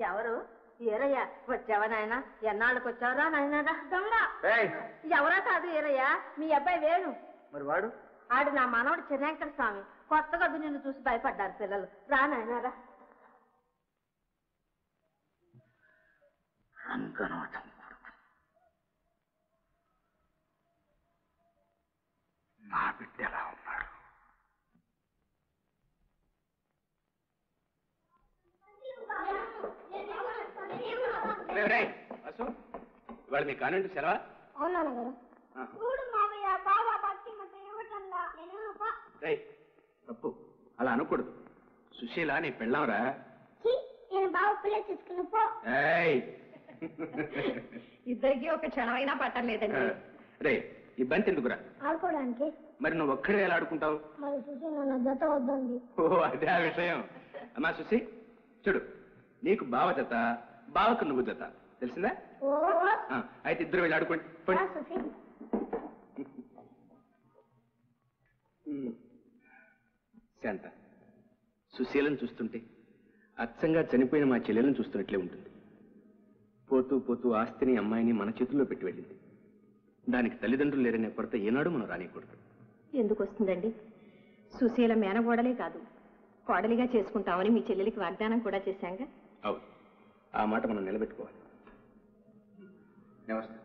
ఎవరు? ఏరయ్యా వచ్చావా నాయన? ఎన్నాళ్ళకి వచ్చావరా నాయనరా? దొంగ ఎవరా? కాదు ఏరయ్యా, మీ అబ్బాయి వేణు. మరి వాడు? ఆడు నా మనవడు చిరంకర స్వామి. కొత్తగా నిన్ను చూసి భయపడ్డారు పిల్లలు. రా నాయనరా. నా బిడ్డ ఎలా ఉన్నాడు? ఇవాళ మీ కాన్వెంట్ సెలవా? అవునా గారు? తప్పు, అలా అనకూడదు. సుశీల నీ పెళ్ళాంరా. ఇద్దరికి ఒక క్షణమైనా పట్టలేదండి. రే ఈ బంతి ఎందుకురా? ఆడుకోవడానికి. మరి నువ్వు ఒక్కడే ఎలా ఆడుకుంటావు? మరి చూసి నన్ను జత వద్దండి. ఓ అదే ఆ విషయం. అమ్మా సుశీ చూడు, నీకు బావ జత, బావకు నువ్వు జత, తెలిసిందా? అయితే ఇద్దరు వెళ్ళి ఆడుకోండి. శాంత, సుశీలను చూస్తుంటే అచ్చంగా చనిపోయిన మా చెల్లెలను చూస్తున్నట్లే ఉంటుంది. పోతూ పోతూ ఆస్తిని అమ్మాయిని మన చేతుల్లో పెట్టి వెళ్ళింది. దానికి తల్లిదండ్రులు లేరనే కొరత ఏనాడు మనం రానియకూడదు. ఎందుకు వస్తుందండి? సుశీల మేనగోడలే కాదు, కోడలిగా చేసుకుంటామని మీ చెల్లెలికి వాగ్దానం కూడా చేశాంగా. అవును, ఆ మాట మనం నిలబెట్టుకోవాలి. నమస్తే.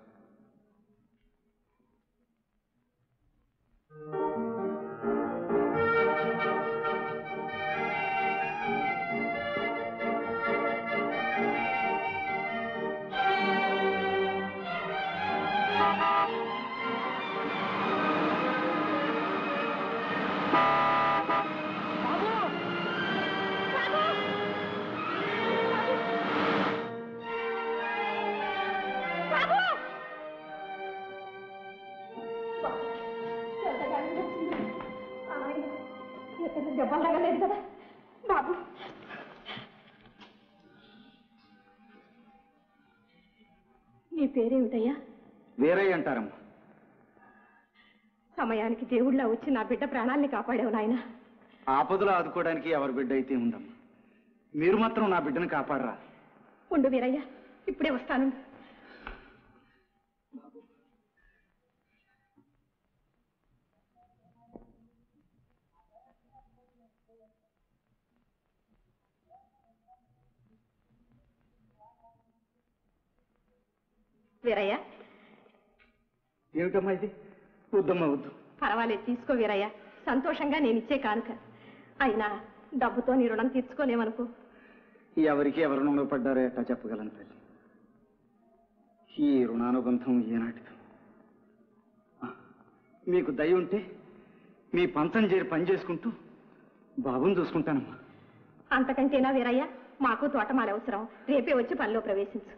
దెబ్బలాగలేదు కదా బాబు? నీ పేరేమిటయ్యా? వీరయ్య అంటారమ్మా. సమయానికి దేవుళ్ళ వచ్చి నా బిడ్డ ప్రాణాల్ని కాపాడావు నాయన. ఆపదలో ఆదుకోవడానికి ఎవరి బిడ్డ అయితే ఉందమ్మా. మీరు మాత్రం నా బిడ్డను కాపాడరా? ఉండు వీరయ్య, ఇప్పుడే వస్తాను. వీరయ్య. ఏమిటమ్మా ఇది? వద్దమ్మా వద్దు. పర్వాలేదు, తీసుకో వీరయ్య. సంతోషంగా నేను ఇచ్చే కానుక. అయినా డబ్బుతో నీ రుణం తీర్చుకోలేమనుకో. ఎవరికి ఎవరు రుణపడ్డారో ఎట్టా చెప్పగలను తల్లి. ఈ రుణానుబంధం ఏనాటిదో. మీకు దయ ఉంటే మీ పంచం చేరి పని చేసుకుంటూ బాబుని చూసుకుంటానమ్మా. అంతకంటేనా వీరయ్య? మాకు తోటమాల అవసరం. రేపే వచ్చి పనిలో ప్రవేశించు.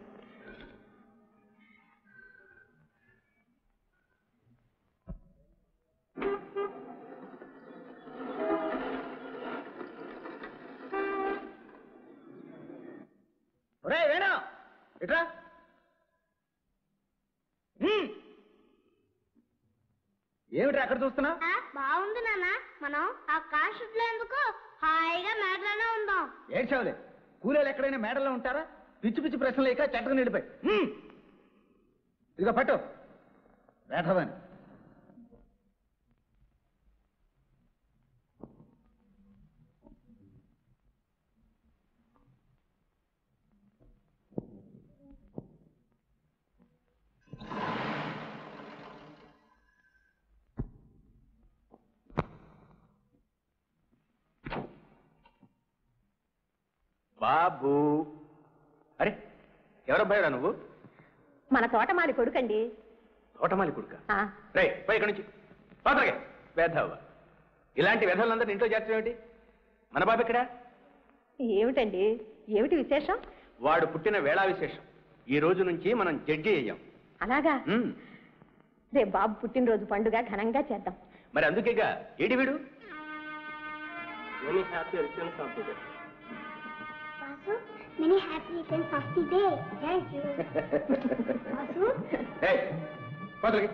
వేణా ఇట్రా. ఏమిట్రా అక్కడ చూస్తున్నా? బాగుంది నాన్న, మనం ఆ కాషుట్లో ఎందుకు హాయిగా మేడలోనే ఉందాం. ఏడ్చావులే, కూలీలు ఎక్కడైనా మేడల్లో ఉంటారా? పిచ్చి పిచ్చి ప్రశ్నలు లేక చెట్టకు నిండిపోయి. ఇదిగో పట్టు వేటవని. బాబు. అరే ఎవరబ్బాయిరా నువ్వు? మన తోటమాలి కొడుకండి. తోటమాలి కొడుక? రే పై ఇక్కడి నుంచి పాత్రగా వేధవ. ఇలాంటి వేధవులందరినీ ఇంట్లో చేర్చడం మన బాబు ఎక్కడా? ఏమిటండి, ఏమిటి విశేషం? వాడు పుట్టిన వేళా విశేషం. ఈ రోజు నుంచి మనం జడ్జి అయ్యాం. అలాగా? రేపు బాబు పుట్టినరోజు పండుగ ఘనంగా చేద్దాం. మరి అందుకేగా ఏడి వీడు. Many happy returns of the day. Vasu, many happy returns of the day. Thank you. Vasu? Hey, పాత్రకి.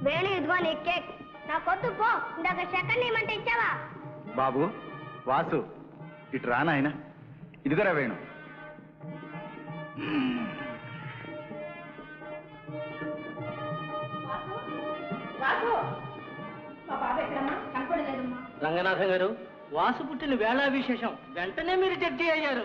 వేణు ఇదిగో నీ కేక్. నా కొద్దు పో. ఇందాక సెకండ్ ఏమంటే ఇచ్చావా? బాబు వాసు ఇటు రా నాయన. ఇదిగరా వేణు. రంగనాథం గారు, వాసు పుట్టిన వేళా విశేషం వెంటనే మీరు జడ్జి అయ్యారు.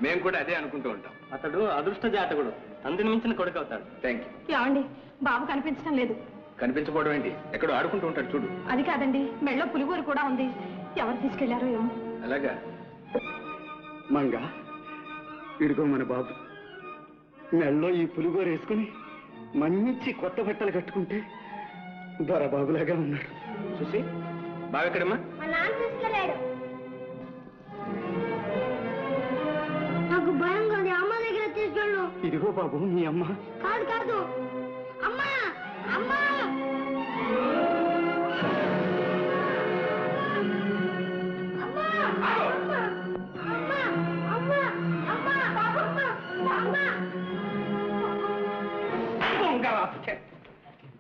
మేము కూడా అదే అనుకుంటూ ఉంటాం. అతడు అదృష్ట జాతకుడు, తండ్రిని మించిన కొడుకు అవుతాడు. Thank you. ఏమండి, బాబు కనిపించడం లేదు. కనిపించకపోవడం ఏంటి? ఎక్కడో ఆడుకుంటూ ఉంటాడు చూడు. అది కాదండి, మెళ్ళో పులిగూరు కూడా ఉంది. ఎవరు తీసుకెళ్లారో ఏమో. అలాగా? మంగ, ఇడుగో మన బాబు. మెళ్ళో ఈ పులిగోరు వేసుకుని మంచి కొత్త బట్టలు కట్టుకుంటే దొరబాబులాగా ఉన్నాడు. చూసి బాగా ఎక్కడమ్మా? మా నాన్న తీసుకెళ్ళాడు. నాకు భయంగా ఉంది. అమ్మ దగ్గర తీసుకెళ్ళు. ఇదిగో బాబు నీ అమ్మ. కాదు కాదు, అమ్మా అమ్మా.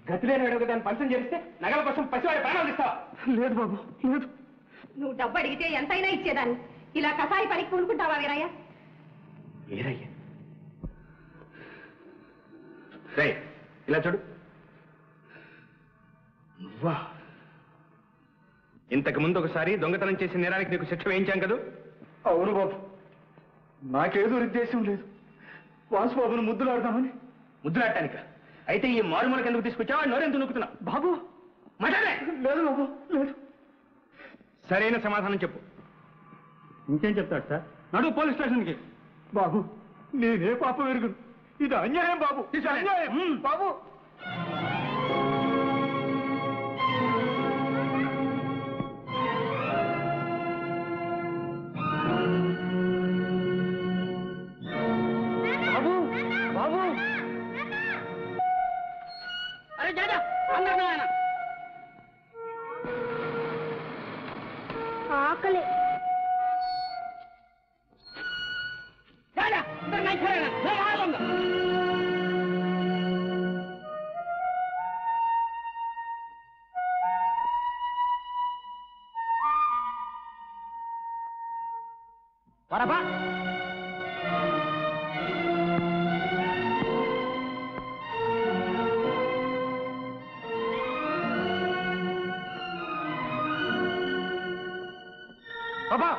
గతి లేని వేడుక దాన్ని పంచం చేస్తే నగల కోసం పసివాడి ప్రాణాలు ఇస్తావా? లేదు బాబు లేదు. నువ్వు డబ్బు అడిగితే ఎంతైనా ఇచ్చేదాన్ని. ఇలా కసాయి పనికి కొనుక్కుంటావా వీరయ్య? వీరయ్య రేయ్, ఇలా చూడు. నువ్వా? ఇంతకు ముందు ఒకసారి దొంగతనం చేసిన నేరానికి నీకు శిక్ష వేయించాం కదూ? అవును బాబు, నాకేదో ఉద్దేశం లేదు. వాసుబాబును ముద్దులాడదామని. ముద్దులాడటానిక? అయితే ఈ మారుమూలకి ఎందుకు తీసుకొచ్చావా? నోరెందుకు నొక్కుతున్నావు? బాబు మాట్లాడే. లేదు బాబు లేదు. సరైన సమాధానం చెప్పు. ఇంకేం చెప్తాడు సార్? నడు పోలీస్ స్టేషన్కి. బాబు నేనే పాపం ఎరుగును. ఇది అన్యాయం బాబు, ఇది అన్యాయం బాబు. బాబు బాబు. అరే జాజా, అందరూ ఆయన ఆకలి. జాజా, అందరూ నైనా వరపా. బాబా